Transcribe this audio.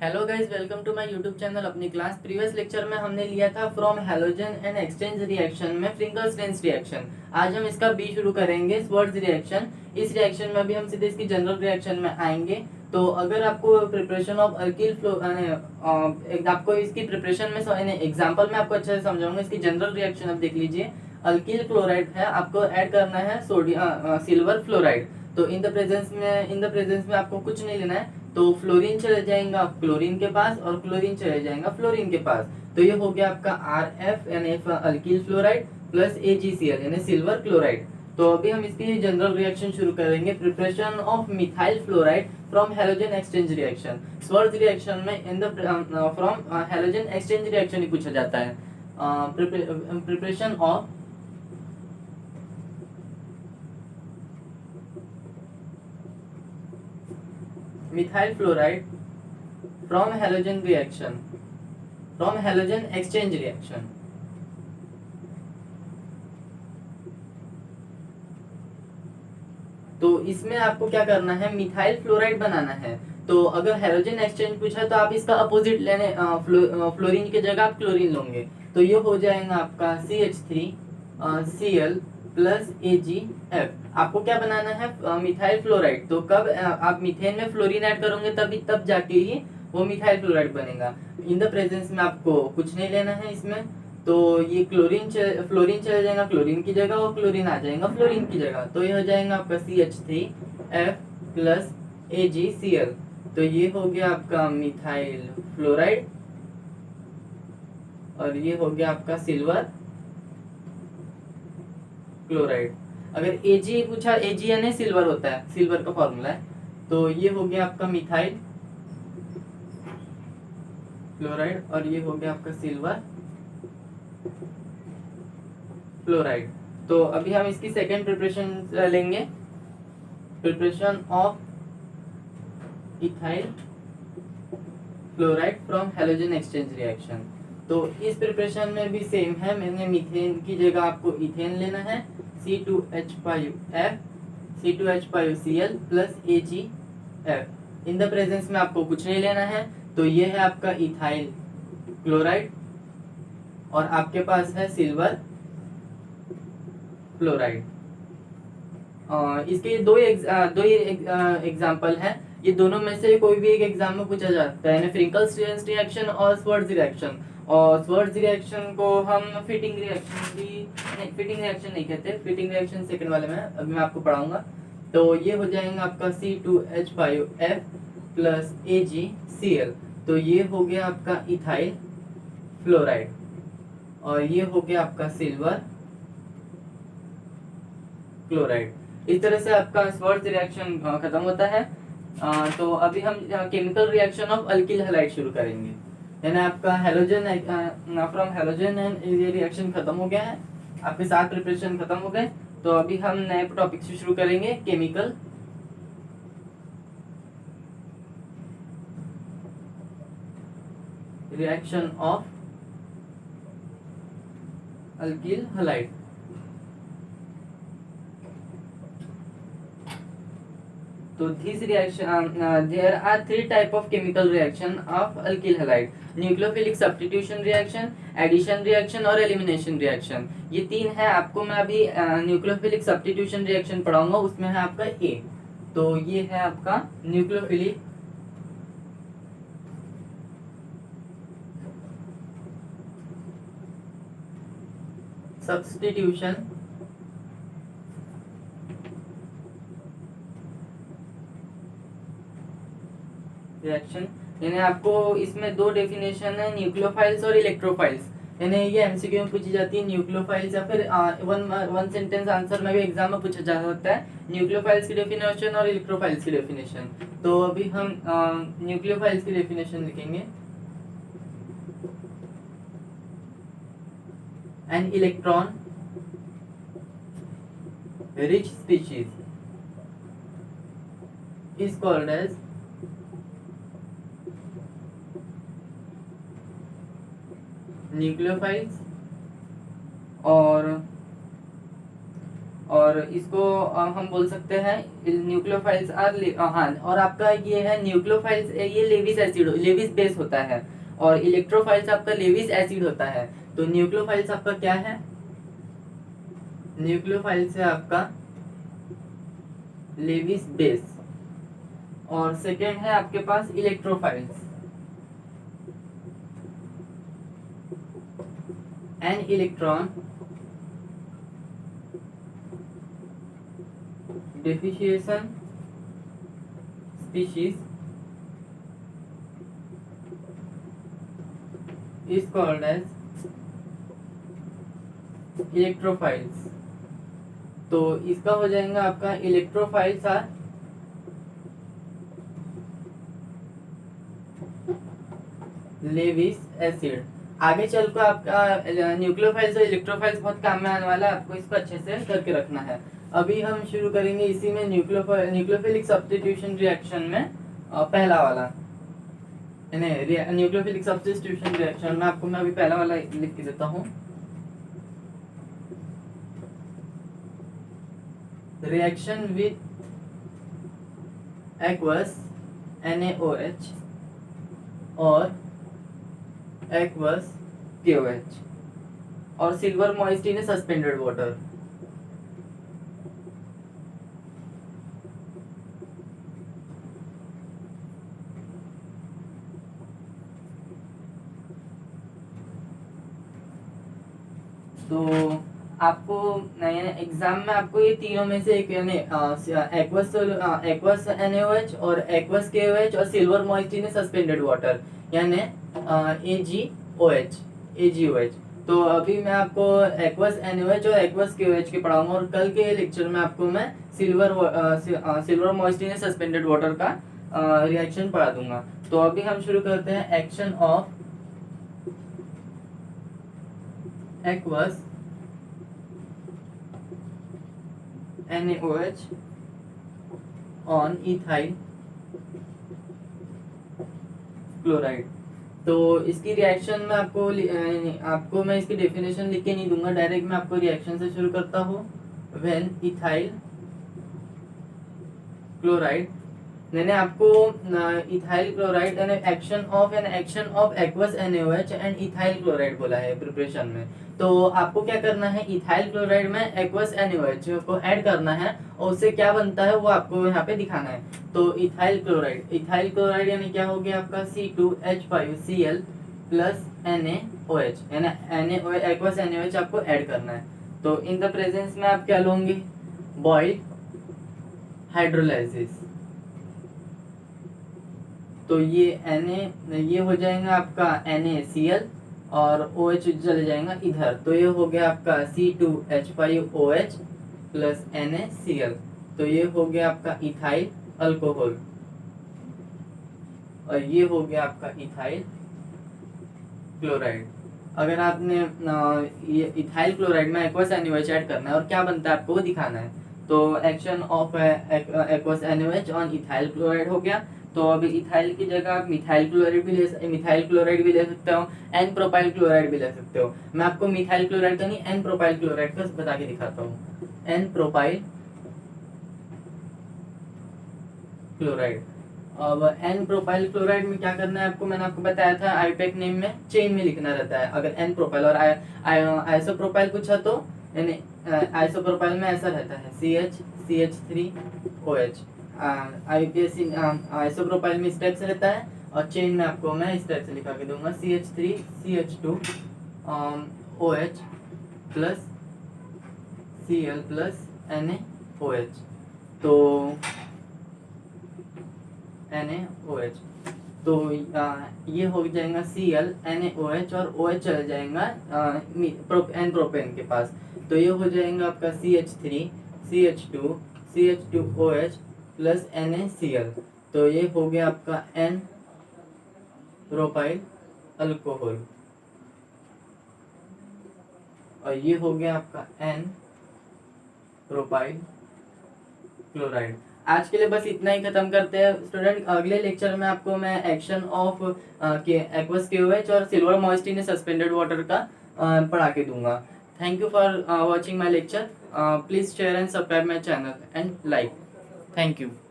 Hello guys, welcome to my YouTube channel. अपनी class previous lecture में हमने लिया था from halogen and exchange reaction में फ्रिंकल-स्ट्रेंस रिएक्शन। आज हम इसका बी शुरू करेंगे, स्वर्ट्ज रिएक्शन। इस रिएक्शन में भी हम सीधे इसकी जनरल रिएक्शन में आएंगे। तो अगर आपको प्रिपरेशन ऑफ अल्किल फ्लो आपको इसकी प्रिपरेशन में एग्जांपल में आपको अच्छे से समझाऊंगा। इसकी जनरल रिएक्शन आप देख लीजिए। अल्किल क्लोराइड है, आपको ऐड करना है सोडियम सिल्वर फ्लोराइड। तो इन द प्रेजेंस में आपको कुछ नहीं लेना है। तो फ्लोरीन चले जाएगा क्लोरीन के पास और क्लोरीन चले जाएगा फ्लोरीन के पास। तो ये हो गया आपका RF यानी अल्किल फ्लोराइड प्लस AgCl यानी सिल्वर क्लोराइड। तो अभी हम इसकी जनरल रिएक्शन शुरू करेंगे। Preparation of methyl fluoride from halogen exchange reaction. Swarts reaction में in the from halogen exchange reaction ही पूछा जाता है। Preparation of methyl fluoride from halogen reaction from halogen exchange reaction। तो इसमें आपको क्या करना है, मिथाइल फ्लोराइड बनाना है। तो अगर हैलोजन एक्सचेंज पूछा तो आप इसका अपोजिट लेने फ्लोरीन की जगह आप क्लोरीन लोगे। तो ये हो जाएगा आपका CH3Cl प्लस AgF। आपको क्या बनाना है, मिथाइल फ्लोराइड। तो कब आप मीथेन में फ्लोरीन ऐड करोगे तब जाके ही वो मिथाइल फ्लोराइड बनेगा। इन द प्रेजेंस में आपको कुछ नहीं लेना है इसमें। तो ये फ्लोरीन चले जाएगा क्लोरीन की जगह और क्लोरीन आ जाएगा फ्लोरीन की जगह। तो ये हो जाएगा आपका CH3F प्लस AgCl। तो ये हो गया आपका मिथाइल फ्लोराइड और ये हो गया आपका सिल्वर क्लोराइड। अगर Ag पूछा, Ag यानी सिल्वर होता है, सिल्वर का फॉर्मूला है। तो ये हो गया आपका मिथाइल फ्लोराइड और ये हो गया आपका सिल्वर फ्लोराइड। तो अभी हम इसकी सेकेंड प्रिपरेशन लेंगे। Preparation of ethyl fluoride from halogen exchange reaction. तो इस प्रिपरेशन में भी सेम है। मैंने मीथेन की जगह आपको इथेन लेना है, C2H5F C2H5Cl plus AgF। In the presence में आपको कुछ नहीं लेना है। तो ये है आपका इथाइल क्लोराइड और आपके पास है सिल्वर फ्लोराइड। इसके दो ही एग्जाम्पल हैं। ये दोनों में से कोई भी एक एग्जाम में पूछा जाता है, फ्रिंकल-स्ट्रेंस रिएक्शन और स्वर्ट्ज रिएक्शन। और स्वर्ट्ज रिएक्शन को हम फिटिंग रिएक्शन भी नहीं, फिटिंग रिएक्शन नहीं कहते। फिटिंग रिएक्शन सेकंड वाले में अभी मैं आपको पढ़ाऊंगा। तो ये हो जाएगा आपका C2H5F प्लस AgCl। तो ये हो गया आपका इथाइल फ्लोराइड और ये हो गया आपका सिल्वर क्लोराइड। इस तरह से आपका स्वर्ट्ज रिएक्शन खत्म होता है। तो अभी हम chemical reaction of alkyl halide शुरू करेंगे। यानी आपका हैलोजन फ्रॉम हैलोजन एंड ये रिएक्शन खत्म हो गया है, आपके 7 प्रिपरेशन खत्म हो गए। तो अभी हम नए टॉपिक से शुरू करेंगे, chemical reaction of alkyl halide. So this reaction, there are 3 type of chemical reaction of alkyl halide: nucleophilic substitution reaction, addition reaction और एलिमिनेशन रिएक्शन। ये 3 है। आपको मैं अभी न्यूक्लियोफिलिक सब्स्टिट्यूशन रिएक्शन पढ़ाऊंगा, उसमें है आपका A। तो ये है आपका न्यूक्लियोफिलिक सब्स्टिट्यूशन रिएक्शन। यानी आपको इसमें 2 डेफिनेशन है, न्यूक्लियोफाइल्स और इलेक्ट्रोफाइल्स। यानी ये एमसीक्यू में पूछी जाती है न्यूक्लियोफाइल्स, या फिर वन सेंटेंस आंसर में भी एग्जाम में पूछा जा सकता है न्यूक्लियोफाइल्स की डेफिनेशन और इलेक्ट्रोफाइल्स की डेफिनेशन। तो अभी हम न्यूक्लियोफाइल्स की डेफिनेशन लिखेंगे। An electron rich species is called as nucleophiles, और और इसको हम बोल सकते हैं न्यूक्लियोफाइल्स आर, हाँ, और आपका ये है न्यूक्लियोफाइल्स, ये लेविस एसिड, लेविस बेस होता है, और इलेक्ट्रोफाइल्स आपका लेविस एसिड होता है। तो न्यूक्लियोफाइल्स आपका क्या है? न्यूक्लियोफाइल्स है आपका लेविस बेस, और सेकेंड है आपके पास electrophiles. An electron deficient species is called as electrophiles. तो इसका हो जाएगा आपका इलेक्ट्रोफाइल्स आर लेविस एसिड। आगे चलकर आपका न्यूक्लियोफाइल्स और इलेक्ट्रोफाइल्स बहुत काम में आने वाला है, आपको इसको अच्छे से करके रखना है। अभी हम शुरू करेंगे इसी में न्यूक्लियोफिलिक सब्स्टिट्यूशन रिएक्शन में पहला वाला, न्यूक्लियोफिलिक सब्स्टिट्यूशन रिएक्शन में आपको मैं अभी पहला वाला लिख के देता हूँ। रिएक्शन विथ एक्वस NaOH और एक्वस KOH और सिल्वर मॉइस्ट इन सस्पेंडेड वाटर। तो आपको एग्जाम में आपको ये तीनों में से एक, यानी एक्वस NaOH और एक्वस KOH और सिल्वर मॉइस्ट इन सस्पेंडेड वाटर, यानी AgOH। तो अभी मैं आपको एक्वस NaOH और एक्वस KOH के पढ़ाऊंगा, और कल के लेक्चर में आपको मैं सिल्वर मॉइस्ट इन सस्पेंडेड वाटर का रिएक्शन पढ़ा दूंगा। तो अभी हम शुरू करते हैं action of aqueous NaOH on ethyl chloride. तो इसकी रिएक्शन में आपको मैं इसकी डेफिनेशन लिख के नहीं दूंगा, डायरेक्ट मैं आपको रिएक्शन से शुरू करता हूँ। व्हेन इथाइल क्लोराइड, मैंने आपको इथाइल क्लोराइड यानी action of aqueous NaOH and ethyl chloride बोला है प्रिपरेशन में। तो आपको क्या करना है, इथाइल क्लोराइड में एक्वस NaOH को ऐड करना है, और उससे क्या बनता है वो आपको यहाँ पे दिखाना है। तो इथाइल क्लोराइड यानी क्या हो गया आपका C2H5Cl प्लस NaOH, यानी एक्वस NaOH आपको ऐड करना है। तो इन द प्रेजेंस में आप क्या लोगे, बॉइल्ड हाइड्रोलाइसिस। तो ये हो जाएगा आपका NaCl और OH चले जाएगा इधर, तो ये हो गया आपका C2H5OH प्लस NaCl। तो ये हो गया आपका इथाइल अल्कोहल, और ये हो गया आपका इथाइल क्लोराइड। अगर आपने ये इथाइल क्लोराइड में एक्वस NaOH ऐड करना है और क्या बनता है आपको वो दिखाना है। तो action of aqueous NaOH on ethyl chloride हो गया। तो अभी इथाइल की जगह आप मिथाइल क्लोराइड भी ले सकते हो, एन प्रोपाइल क्लोराइड भी ले सकते हो। मैं आपको मिथाइल क्लोराइड का नहीं, एन प्रोपाइल क्लोराइड का बता के दिखाता हूँ। एन प्रोपाइल क्लोराइड, अब एन प्रोपाइल क्लोराइड में क्या करना है आपको, मैंने आपको बताया था आईपैक नेम में चेन में लिखना रहता है। अगर एन प्रोपाइल और आइसोप्रोपाइल पूछा तो यानी आइसोप्रोपाइल में ऐसा रहता है CH3OH। आईपीएस आइसोप्रोपाइल में इस टाइप से रहता है, और चेन में आपको मैं इस टाइप से लिखा के दूंगा CH3CH2OH plus Cl plus NaOH। तो NaOH, तो ये हो जाएगा Cl NaOH और OH चल जाएगा एन प्रोपेन के पास। तो ये हो जाएगा आपका CH3CH2CH2OH प्लस NaCl। तो ये हो गया आपका N प्रोपाइल अल्कोहल, और ये हो गया आपका N प्रोपाइल क्लोराइड। आज के लिए बस इतना ही खत्म करते हैं स्टूडेंट। अगले लेक्चर में आपको मैं एक्शन ऑफ एक्वस KOH और सिल्वर मॉइस्ट इन सस्पेंडेड वाटर का पढ़ा के दूंगा। Thank you for watching my lecture. Please share and subscribe my channel and like. Thank you.